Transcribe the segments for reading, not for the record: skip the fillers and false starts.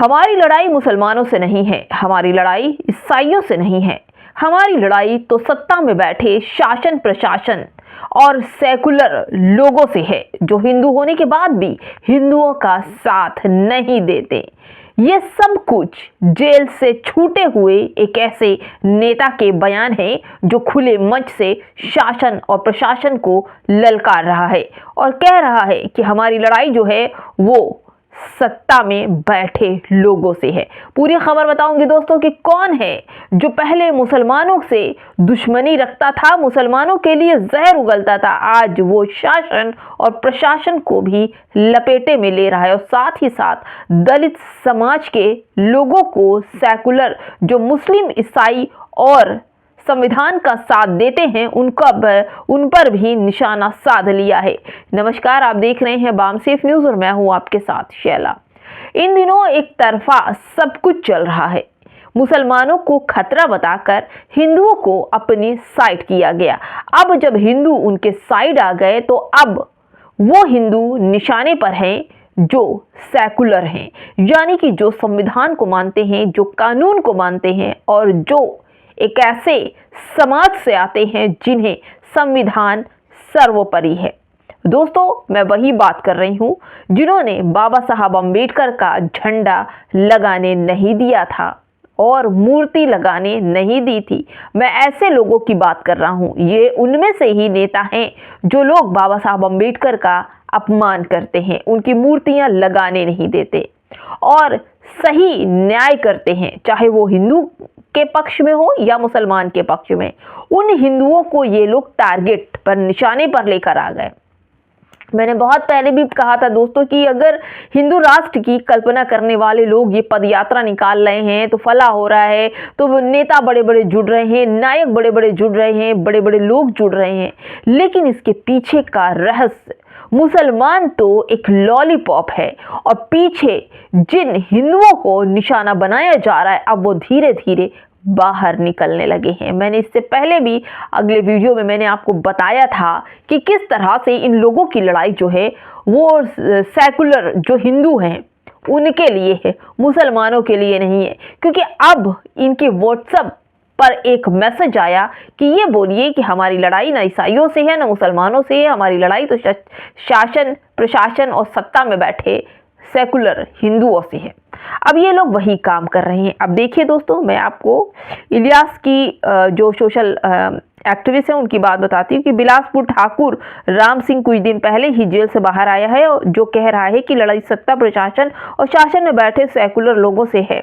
हमारी लड़ाई मुसलमानों से नहीं है, हमारी लड़ाई ईसाइयों से नहीं है। हमारी लड़ाई तो सत्ता में बैठे शासन प्रशासन और सेकुलर लोगों से है, जो हिंदू होने के बाद भी हिंदुओं का साथ नहीं देते। ये सब कुछ जेल से छूटे हुए एक ऐसे नेता के बयान हैं जो खुले मंच से शासन और प्रशासन को ललकार रहा है और कह रहा है कि हमारी लड़ाई जो है वो सत्ता में बैठे लोगों से है। पूरी खबर बताऊंगी दोस्तों कि कौन है जो पहले मुसलमानों से दुश्मनी रखता था, मुसलमानों के लिए जहर उगलता था, आज वो शासन और प्रशासन को भी लपेटे में ले रहा है और साथ ही साथ दलित समाज के लोगों को, सेकुलर जो मुस्लिम, ईसाई और संविधान का साथ देते हैं उन पर भी निशाना साध लिया है। नमस्कार, आप देख रहे हैं बामसेफ न्यूज और मैं हूं आपके साथ शैला। इन दिनों एक तरफा सब कुछ चल रहा है। मुसलमानों को खतरा बताकर हिंदुओं को अपनी साइड किया गया। अब जब हिंदू उनके साइड आ गए तो अब वो हिंदू निशाने पर हैं जो सेकुलर हैं, यानी कि जो संविधान को मानते हैं, जो कानून को मानते हैं और जो एक ऐसे समाज से आते हैं जिन्हें संविधान सर्वोपरि है। दोस्तों, मैं वही बात कर रही हूं जिन्होंने बाबा साहब अम्बेडकर का झंडा लगाने नहीं दिया था और मूर्ति लगाने नहीं दी थी। मैं ऐसे लोगों की बात कर रहा हूं। ये उनमें से ही नेता हैं जो लोग बाबा साहब अम्बेडकर का अपमान करते हैं, उनकी मूर्तियां लगाने नहीं देते और सही न्याय करते हैं, चाहे वो हिंदू के पक्ष में हो या मुसलमान के पक्ष में। उन हिंदुओं को ये लोग टारगेट पर, निशाने पर लेकर आ गए। मैंने बहुत पहले भी कहा था दोस्तों कि अगर हिंदू राष्ट्र की कल्पना करने वाले लोग ये पदयात्रा निकाल रहे हैं तो फला हो रहा है, तो नेता बड़े बड़े जुड़ रहे हैं, नायक बड़े बड़े जुड़ रहे हैं, बड़े बड़े लोग जुड़ रहे हैं, लेकिन इसके पीछे का रहस्य, मुसलमान तो एक लॉलीपॉप है और पीछे जिन हिंदुओं को निशाना बनाया जा रहा है अब वो धीरे धीरे बाहर निकलने लगे हैं। मैंने इससे पहले भी अगले वीडियो में मैंने आपको बताया था कि किस तरह से इन लोगों की लड़ाई जो है वो सेकुलर जो हिंदू हैं उनके लिए है, मुसलमानों के लिए नहीं है। क्योंकि अब इनके व्हाट्सएप पर एक मैसेज आया कि ये बोलिए कि हमारी लड़ाई ना ईसाइयों से है ना मुसलमानों से है, हमारी लड़ाई तो शासन प्रशासन और सत्ता में बैठे सेकुलर हिंदुओं से है। अब ये लोग वही काम कर रहे हैं। अब देखिए दोस्तों, मैं आपको इलियास की जो सोशल एक्टिविस्ट हैं उनकी बात बताती हूँ कि बिलासपुर ठाकुर राम सिंह कुछ दिन पहले ही जेल से बाहर आया है, जो कह रहा है कि लड़ाई सत्ता प्रशासन और शासन में बैठे सेकुलर लोगों से है,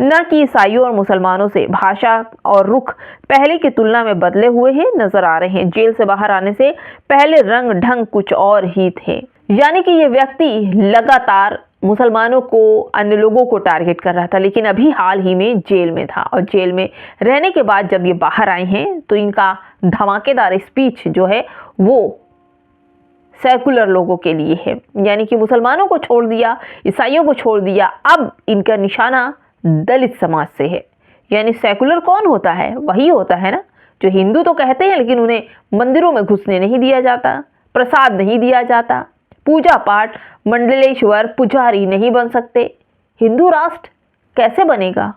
न कि ईसाइयों और मुसलमानों से। भाषा और रुख पहले की तुलना में बदले हुए हैं नजर आ रहे हैं। जेल से बाहर आने से पहले रंग ढंग कुछ और ही थे, यानी कि ये व्यक्ति लगातार मुसलमानों को, अन्य लोगों को टारगेट कर रहा था, लेकिन अभी हाल ही में जेल में था और जेल में रहने के बाद जब ये बाहर आए हैं तो इनका धमाकेदार स्पीच जो है वो सेकुलर लोगों के लिए है, यानी कि मुसलमानों को छोड़ दिया, ईसाइयों को छोड़ दिया। अब इनका निशाना दलित समाज से है। यानी सेकुलर कौन होता है? वही होता है ना जो हिंदू तो कहते हैं लेकिन उन्हें मंदिरों में घुसने नहीं दिया जाता, प्रसाद नहीं दिया जाता, पूजा पाठ मंडलेश्वर पुजारी नहीं बन सकते। हिंदू राष्ट्र कैसे बनेगा?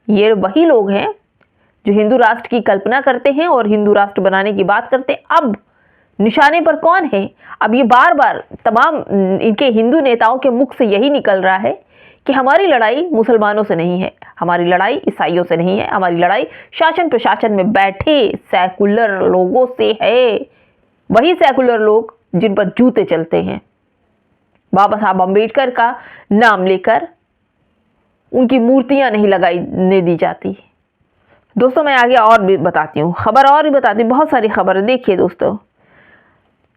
ये वही लोग हैं जो हिंदू राष्ट्र की कल्पना करते हैं और हिंदू राष्ट्र बनाने की बात करते हैं। अब निशाने पर कौन है? अब ये बार बार तमाम इनके हिंदू नेताओं के मुख से यही निकल रहा है कि हमारी लड़ाई मुसलमानों से नहीं है, हमारी लड़ाई ईसाइयों से नहीं है, हमारी लड़ाई शासन प्रशासन में बैठे सेकुलर लोगों से है। वही सेकुलर लोग जिन पर जूते चलते हैं। बाबा साहब अम्बेडकर का नाम लेकर उनकी मूर्तियां नहीं लगाने दी जाती। दोस्तों, मैं आगे और भी बताती हूँ, खबर और भी बताती हूँ, बहुत सारी खबर है। देखिए दोस्तों,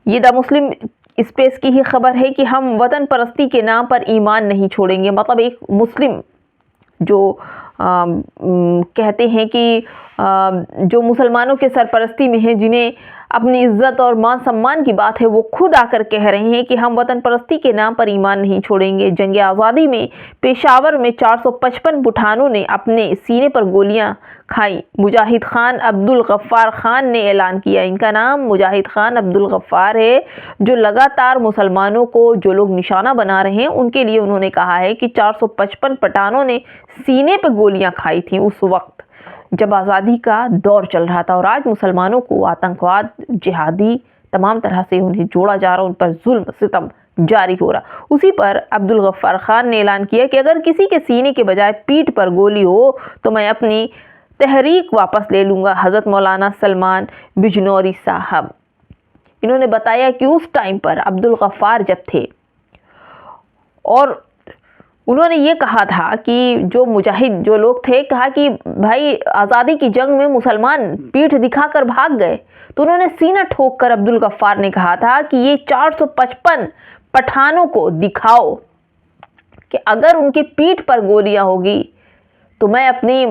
ये द मुस्लिम स्पेस की ही खबर है कि हम वतन परस्ती के नाम पर ईमान नहीं छोड़ेंगे। मतलब एक मुस्लिम जो कहते हैं कि जो मुसलमानों के सरपरस्ती में हैं, जिन्हें अपनी इज्जत और मान सम्मान की बात है, वो खुद आकर कह रहे हैं कि हम वतन परस्ती के नाम पर ईमान नहीं छोड़ेंगे। जंग आज़ादी में पेशावर में 455 पठानों ने अपने सीने पर गोलियां खाई। मुजाहिद खान अब्दुल गफ्फार खान ने ऐलान किया, इनका नाम मुजाहिद खान अब्दुल गफ्फार है, जो लगातार मुसलमानों को जो लोग निशाना बना रहे हैं उनके लिए उन्होंने कहा है कि 455 पठानों ने सीने पर गोलियां खाई थी उस वक्त जब आज़ादी का दौर चल रहा था। और आज मुसलमानों को आतंकवाद, जिहादी तमाम तरह से उन्हें जोड़ा जा रहा, उन पर जुल्म सितम जारी हो रहा। उसी पर अब्दुल गफ्फार खान ने ऐलान किया कि अगर किसी के सीने के बजाय पीठ पर गोली हो तो मैं अपनी तहरीक वापस ले लूँगा। हज़रत मौलाना सलमान बिजनौरी साहब, इन्होंने बताया कि उस टाइम पर अब्दुल गफ्फार जब थे और उन्होंने ये कहा था कि जो मुजाहिद जो लोग थे, कहा कि भाई आज़ादी की जंग में मुसलमान पीठ दिखाकर भाग गए, तो उन्होंने सीना ठोक कर अब्दुल गफ्फार ने कहा था कि ये 455 पठानों को दिखाओ कि अगर उनकी पीठ पर गोलियां होगी तो मैं अपनी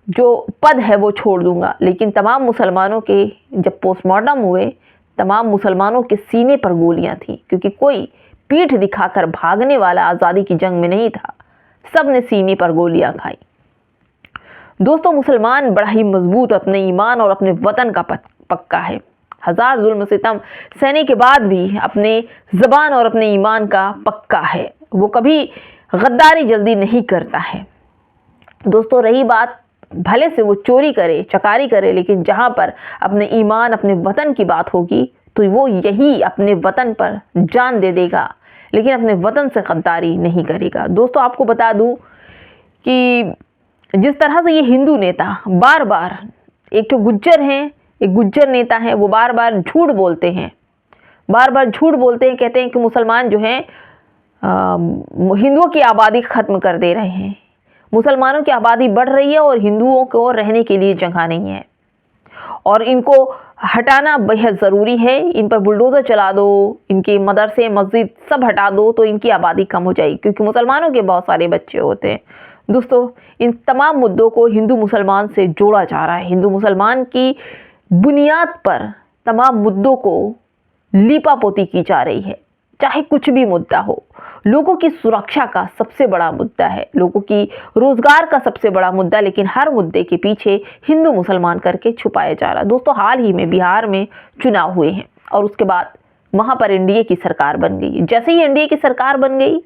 जो पद है वो छोड़ दूंगा। लेकिन तमाम मुसलमानों के जब पोस्टमार्टम हुए, तमाम मुसलमानों के सीने पर गोलियां थी, क्योंकि कोई पीठ दिखाकर भागने वाला आज़ादी की जंग में नहीं था, सब ने सीने पर गोलियां खाई। दोस्तों, मुसलमान बड़ा ही मजबूत अपने ईमान और अपने वतन का पक्का है। हजार जुल्म सितम सहने के बाद भी अपने ज़बान और अपने ईमान का पक्का है, वो कभी गद्दारी जल्दी नहीं करता है। दोस्तों, रही बात भले से वो चोरी करे, चकारी करे, लेकिन जहाँ पर अपने ईमान, अपने वतन की बात होगी तो वो यही अपने वतन पर जान दे देगा, लेकिन अपने वतन से गद्दारी नहीं करेगा। दोस्तों, आपको बता दूं कि जिस तरह से ये हिंदू नेता बार बार, एक तो गुज्जर हैं, एक गुज्जर नेता है, वो बार बार झूठ बोलते हैं, कहते हैं कि मुसलमान जो हैं हिंदुओं की आबादी खत्म कर दे रहे हैं, मुसलमानों की आबादी बढ़ रही है और हिंदुओं को रहने के लिए जगह नहीं है और इनको हटाना बेहद ज़रूरी है। इन पर बुलडोज़र चला दो, इनके मदरसे मस्जिद सब हटा दो तो इनकी आबादी कम हो जाएगी, क्योंकि मुसलमानों के बहुत सारे बच्चे होते हैं। दोस्तों, इन तमाम मुद्दों को हिंदू मुसलमान से जोड़ा जा रहा है। हिंदू मुसलमान की बुनियाद पर तमाम मुद्दों को लीपापोती की जा रही है, चाहे कुछ भी मुद्दा हो। लोगों की सुरक्षा का सबसे बड़ा मुद्दा है, लोगों की रोजगार का सबसे बड़ा मुद्दा, लेकिन हर मुद्दे के पीछे हिंदू मुसलमान करके छुपाया जा रहा है। दोस्तों, हाल ही में बिहार में चुनाव हुए हैं और उसके बाद वहां पर एनडीए की सरकार बन गई। जैसे ही एनडीए की सरकार बन गई,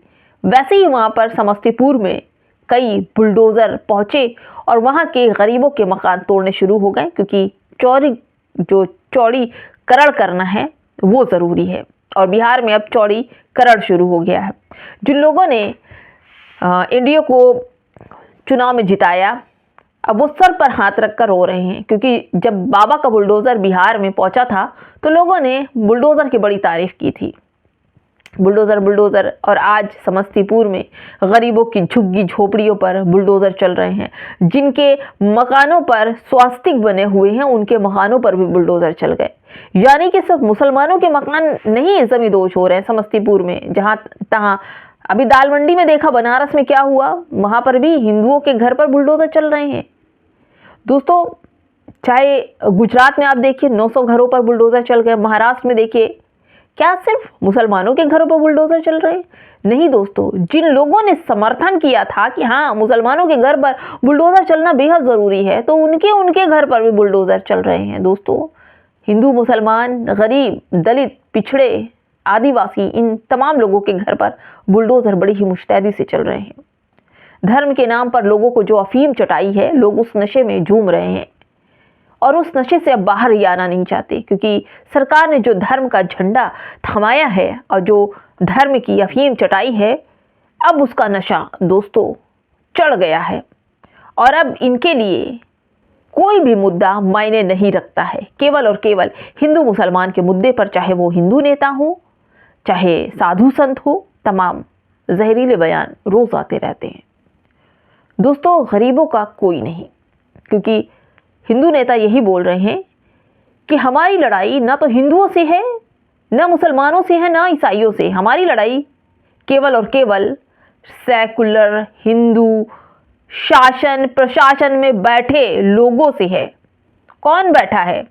वैसे ही वहां पर समस्तीपुर में कई बुलडोजर पहुंचे और वहां के गरीबों के मकान तोड़ने शुरू हो गए, क्योंकि चौड़ी करड़ करना है वो जरूरी है और बिहार में अब चौड़ी करड़ शुरू हो गया है। जिन लोगों ने एनडीए को चुनाव में जिताया, अब वो सर पर हाथ रखकर रो रहे हैं, क्योंकि जब बाबा का बुलडोज़र बिहार में पहुंचा था तो लोगों ने बुलडोज़र की बड़ी तारीफ की थी, बुलडोज़र। और आज समस्तीपुर में गरीबों की झुग्गी झोपड़ियों पर बुलडोज़र चल रहे हैं। जिनके मकानों पर स्वास्तिक बने हुए हैं, उनके मकानों पर भी बुलडोज़र चल गए। यानी कि सिर्फ मुसलमानों के मकान नहीं जमींदोज हो रहे हैं समस्तीपुर में, जहाँ तहाँ। अभी दाल मंडी में देखा, बनारस में क्या हुआ, वहां पर भी हिंदुओं के घर पर बुलडोज़र चल रहे हैं। दोस्तों, चाहे गुजरात में आप देखिए 900 घरों पर बुलडोज़र चल गए, महाराष्ट्र में देखिए, क्या सिर्फ मुसलमानों के घरों पर बुलडोज़र चल रहे हैं? नहीं दोस्तों, जिन लोगों ने समर्थन किया था कि हाँ मुसलमानों के घर पर बुलडोज़र चलना बेहद ज़रूरी है, तो उनके घर पर भी बुलडोज़र चल रहे हैं। दोस्तों, हिंदू, मुसलमान, गरीब, दलित, पिछड़े, आदिवासी, इन तमाम लोगों के घर पर बुलडोज़र बड़ी ही मुस्तैदी से चल रहे हैं। धर्म के नाम पर लोगों को जो अफीम चटाई है, लोग उस नशे में झूम रहे हैं और उस नशे से अब बाहर ही आना नहीं चाहते, क्योंकि सरकार ने जो धर्म का झंडा थमाया है और जो धर्म की अफीम चटाई है, अब उसका नशा दोस्तों चढ़ गया है और अब इनके लिए कोई भी मुद्दा मायने नहीं रखता है। केवल और केवल हिंदू मुसलमान के मुद्दे पर, चाहे वो हिंदू नेता हो, चाहे साधु संत हो, तमाम जहरीले बयान रोज आते रहते हैं। दोस्तों, गरीबों का कोई नहीं, क्योंकि हिंदू नेता यही बोल रहे हैं कि हमारी लड़ाई ना तो हिंदुओं से है, ना मुसलमानों से है, ना ईसाइयों से। हमारी लड़ाई केवल और केवल सेकुलर हिंदू शासन प्रशासन में बैठे लोगों से है। कौन बैठा है?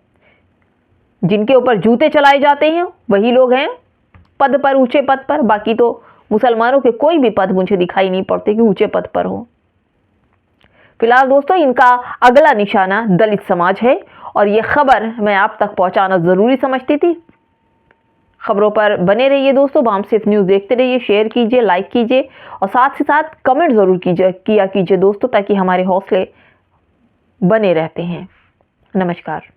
जिनके ऊपर जूते चलाए जाते हैं वही लोग हैं पद पर, ऊंचे पद पर। बाकी तो मुसलमानों के कोई भी पद मुझे दिखाई नहीं पड़ते कि ऊंचे पद पर हो। फिलहाल दोस्तों इनका अगला निशाना दलित समाज है और ये खबर मैं आप तक पहुंचाना जरूरी समझती थी। खबरों पर बने रहिए दोस्तों, बामसेफ न्यूज़ देखते रहिए, शेयर कीजिए, लाइक कीजिए और साथ ही साथ कमेंट जरूर किया कीजिए दोस्तों, ताकि हमारे हौसले बने रहते हैं। नमस्कार।